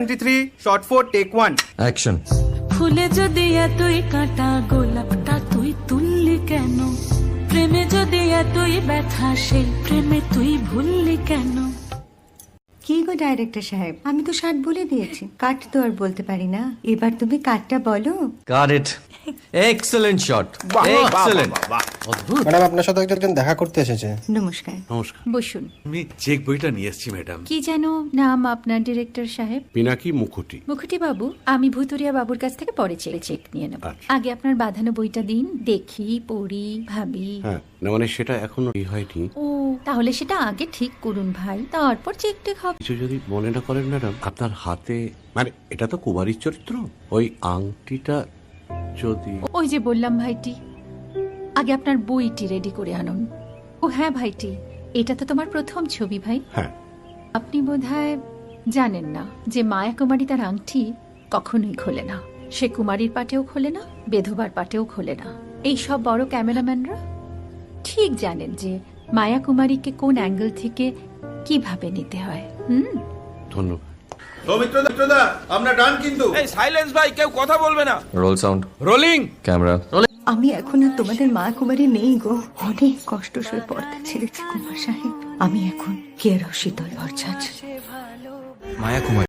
23 shot 4 take 1 action. ফুলে যদি এতই কাঁটা গোলাপটা তুই তুললি কেন? প্রেমে যদি এতই ব্যথা সেই প্রেমে তুই ভুললি কেন? কি গো ডাইরেক্টর সাহেব, আমি তো 60 বলে দিয়েছি, কাট তো আর বলতে পারি না, এবার তুমি কাটটা বলো। Got it. Excellent shot, excellent. Madam আপনার সাথে একজন দেখা করতে এসেছে। নমস্কার। নমস্কার। বসুন। আমি চেক বইটা নিয়ে এসেছি ম্যাডাম। কি যেন নাম আপনার ডিরেক্টর সাহেব? পিনাকি মুখোটি। মুখুটি বাবু, আমি ভুতুরিয়া বাবুর কাছ থেকে পরে চেক নিয়ে নেব। আচ্ছা। আগে আপনার বাঁধানো বইটা দিন, দেখি, পড়ি, ভাবি। হ্যাঁ, না মানে সেটা এখনো হয়নি। ও, তাহলে সেটা আগে ঠিক করুন ভাই, তারপর চেক টেক হবে। কিছু যদি মনে না করেন ম্যাডাম, আপনার হাতে মানে এটা তো কুমারীর চরিত্র, ওই আংটিটা যদি। ওই যে বললাম ভাইটি, আগে আপনার বইটি রেডি করে আনুন। ও হ্যাঁ ভাইটি, এটা তো তোমার প্রথম ছবি ভাই। হ্যাঁ। আপনি বোধহয় জানেন না যে মায়া কুমারী তার আংটি কখনোই খোলে না। সে কুমারীর পাটেও খোলে না, বেধবার পাটেও খোলে না। এই সব বড় ক্যামেরাম্যানরা ঠিক জানেন যে মায়া কুমারীকে কোন অ্যাঙ্গেল থেকে কিভাবে নিতে হয়। ধন্যবাদ। সৌমিত্রদা আমরা ডান কিন্তু। এই সাইলেন্স ভাই, কেউ কথা বলবে না। Roll sound, rolling camera. আমি এখন আর তোমাদের মা কুমারী নেই গো, অনেক কষ্ট সয়ে পর্দা ছেড়েছি কুমার সাহেব। আমি এখন কেরও শীতল ভরছাছ। মায়া কুমার।